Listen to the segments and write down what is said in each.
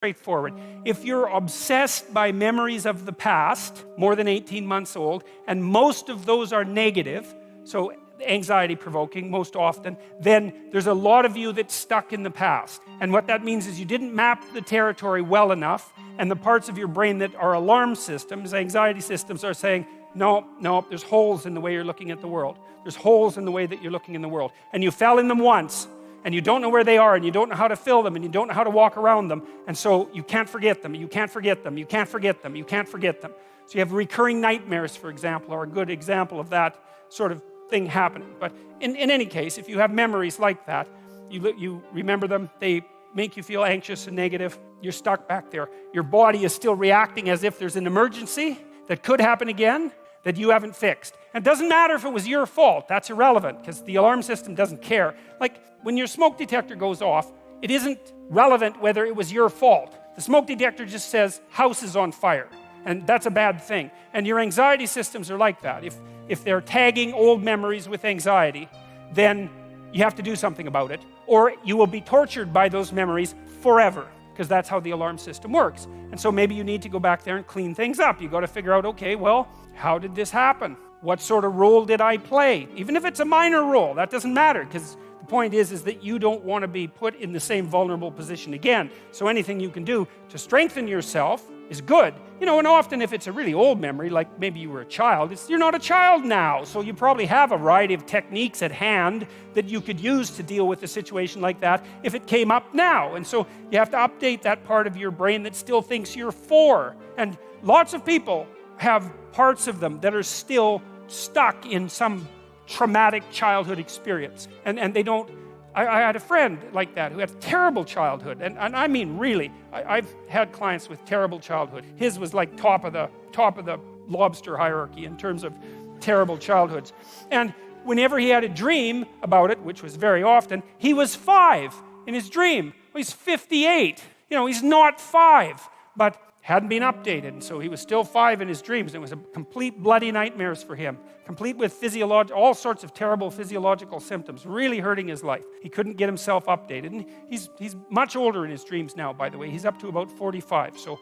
straightforward. If you're obsessed by memories of the past, more than 18 months old, and most of those are negative, so anxiety provoking most often, then there's a lot of you that's stuck in the past. And what that means is you didn't map the territory well enough, and the parts of your brain that are alarm systems, anxiety systems, are saying, no, there's holes in the way you're looking at the world. There's holes in the way that you're looking in the world. And you fell in them once, and you don't know where they are, and you don't know how to fill them, and you don't know how to walk around them, and so you can't forget them, you can't forget them, you can't forget them, you can't forget them. So you have recurring nightmares, for example, are a good example of that sort of thing happening. But in any case, if you have memories like that, you remember them, they make you feel anxious and negative, you're stuck back there. Your body is still reacting as if there's an emergency that could happen again that you haven't fixed. And it doesn't matter if it was your fault, that's irrelevant, because the alarm system doesn't care. Like, when your smoke detector goes off, it isn't relevant whether it was your fault. The smoke detector just says, house is on fire. And that's a bad thing. And your anxiety systems are like that. If they're tagging old memories with anxiety, then you have to do something about it. Or you will be tortured by those memories forever, because that's how the alarm system works. And so maybe you need to go back there and clean things up. You got to figure out, okay, well, how did this happen? What sort of role did I play? Even if it's a minor role, that doesn't matter, because the point is that you don't want to be put in the same vulnerable position again. So anything you can do to strengthen yourself is good. You know, and often if it's a really old memory, like maybe you were a child, you're not a child now, so you probably have a variety of techniques at hand that you could use to deal with a situation like that if it came up now. And so you have to update that part of your brain that still thinks you're 4. And lots of people have parts of them that are still stuck in some traumatic childhood experience. And they don't... I had a friend like that who had a terrible childhood, and I mean really, I've had clients with terrible childhood. His was like top of the lobster hierarchy in terms of terrible childhoods. And whenever he had a dream about it, which was very often, he was 5 in his dream. Well, he's 58. You know, he's not 5, but hadn't been updated, and so he was still 5 in his dreams. It was a complete bloody nightmares for him, complete with all sorts of terrible physiological symptoms, really hurting his life. He couldn't get himself updated, and he's much older in his dreams now, by the way. He's up to about 45, so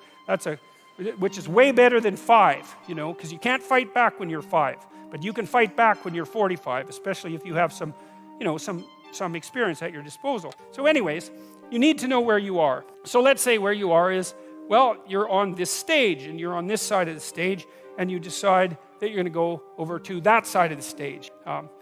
which is way better than 5, you know, because you can't fight back when you're 5, but you can fight back when you're 45, especially if you have some experience at your disposal. So anyways, you need to know where you are. So let's say where you are is, well, you're on this stage, and you're on this side of the stage, and you decide that you're going to go over to that side of the stage,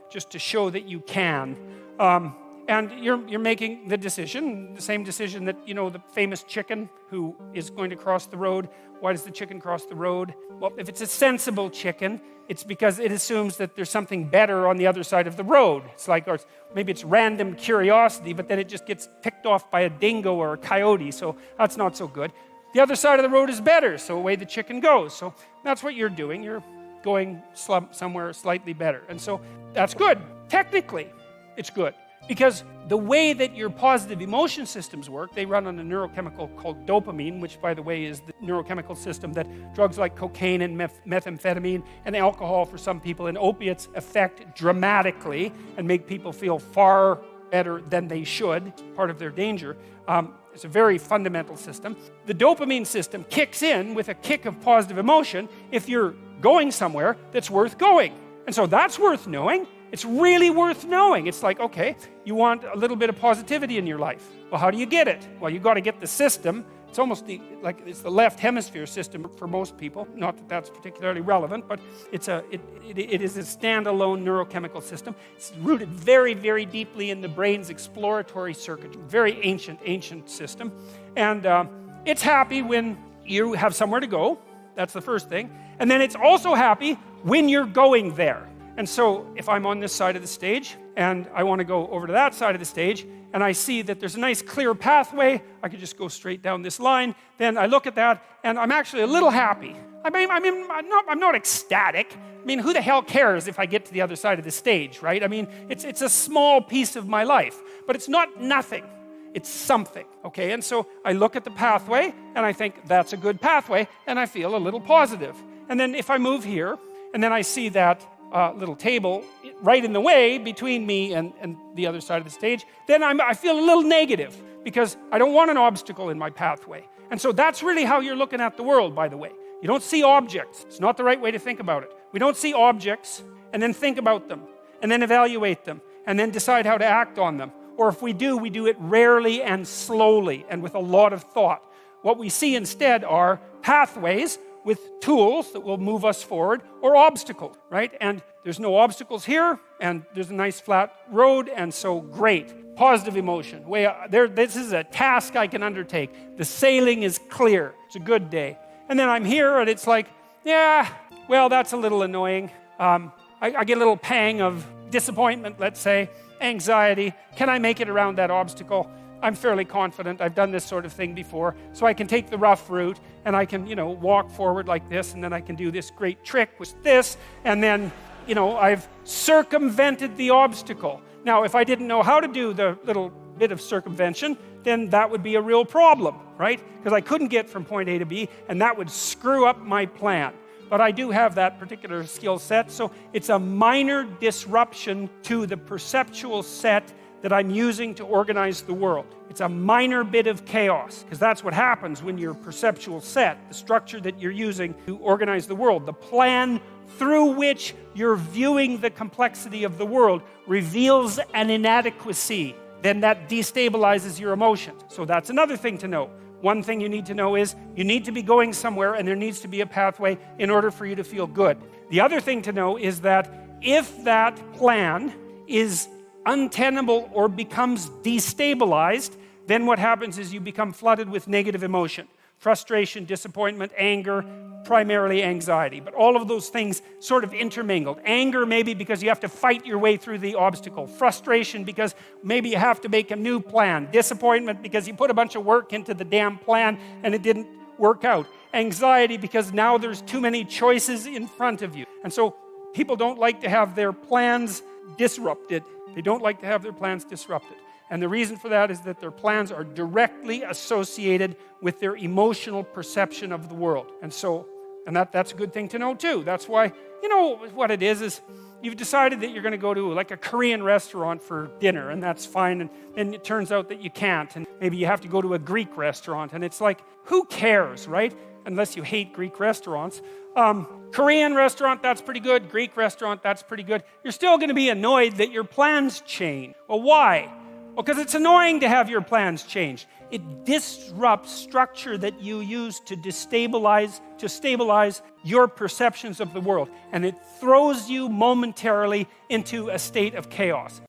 just to show that you can. And you're making the decision, the same decision that, you know, the famous chicken who is going to cross the road. Why does the chicken cross the road? Well, if it's a sensible chicken, it's because it assumes that there's something better on the other side of the road. It's like, or maybe it's random curiosity, but then it just gets picked off by a dingo or a coyote, so that's not so good. The other side of the road is better, so away the chicken goes. So that's what you're doing. You're going somewhere slightly better. And so that's good. Technically, it's good. Because the way that your positive emotion systems work, they run on a neurochemical called dopamine, which, by the way, is the neurochemical system that drugs like cocaine and methamphetamine and alcohol for some people and opiates affect dramatically and make people feel far better than they should, part of their danger. It's a very fundamental system. The dopamine system kicks in with a kick of positive emotion if you're going somewhere that's worth going. And so that's worth knowing. It's really worth knowing. It's like, okay, you want a little bit of positivity in your life. Well, how do you get it? Well, you got to get the system. It's almost it's the left hemisphere system for most people. Not that that's particularly relevant, but it is a standalone neurochemical system. It's rooted very, very deeply in the brain's exploratory circuit. Very ancient system. And it's happy when you have somewhere to go. That's the first thing. And then it's also happy when you're going there. And so if I'm on this side of the stage and I want to go over to that side of the stage and I see that there's a nice clear pathway, I could just go straight down this line, then I look at that and I'm actually a little happy. I'm not ecstatic. I mean, who the hell cares if I get to the other side of the stage, right? I mean, it's a small piece of my life, but it's not nothing. It's something, okay? And so I look at the pathway and I think that's a good pathway and I feel a little positive. And then if I move here and then I see that little table right in the way between me and the other side of the stage, then I feel a little negative because I don't want an obstacle in my pathway. And so that's really how you're looking at the world, by the way. You don't see objects. It's not the right way to think about it. We don't see objects and then think about them and then evaluate them and then decide how to act on them. Or if we do it rarely and slowly and with a lot of thought. What we see instead are pathways with tools that will move us forward, or obstacles, right? And there's no obstacles here, and there's a nice flat road, and so great. Positive emotion. This is a task I can undertake. The sailing is clear. It's a good day. And then I'm here, and it's like, yeah, well, that's a little annoying. I get a little pang of disappointment, let's say, anxiety. Can I make it around that obstacle? I'm fairly confident. I've done this sort of thing before. So I can take the rough route, and I can, walk forward like this, and then I can do this great trick with this, and then, I've circumvented the obstacle. Now, if I didn't know how to do the little bit of circumvention, then that would be a real problem, right? Because I couldn't get from point A to B, and that would screw up my plan. But I do have that particular skill set, so it's a minor disruption to the perceptual set that I'm using to organize the world. It's a minor bit of chaos, because that's what happens when your perceptual set, the structure that you're using to organize the world, the plan through which you're viewing the complexity of the world, reveals an inadequacy. Then that destabilizes your emotions. So that's another thing to know. One thing you need to know is you need to be going somewhere, and there needs to be a pathway in order for you to feel good. The other thing to know is that if that plan is untenable or becomes destabilized, then what happens is you become flooded with negative emotion. Frustration, disappointment, anger, primarily anxiety. But all of those things sort of intermingled. Anger maybe because you have to fight your way through the obstacle. Frustration because maybe you have to make a new plan. Disappointment because you put a bunch of work into the damn plan and it didn't work out. Anxiety because now there's too many choices in front of you. And so people don't like to have their plans disrupted. They don't like to have their plans disrupted. And the reason for that is that their plans are directly associated with their emotional perception of the world. And that's a good thing to know too. That's why, what it is you've decided that you're going to go to like a Korean restaurant for dinner, and that's fine, and then it turns out that you can't, and maybe you have to go to a Greek restaurant, and it's like, who cares, right? Unless you hate Greek restaurants. Korean restaurant, that's pretty good. Greek restaurant, that's pretty good. You're still going to be annoyed that your plans change. Well, why? Well, because it's annoying to have your plans changed. It disrupts structure that you use to stabilize your perceptions of the world. And it throws you momentarily into a state of chaos.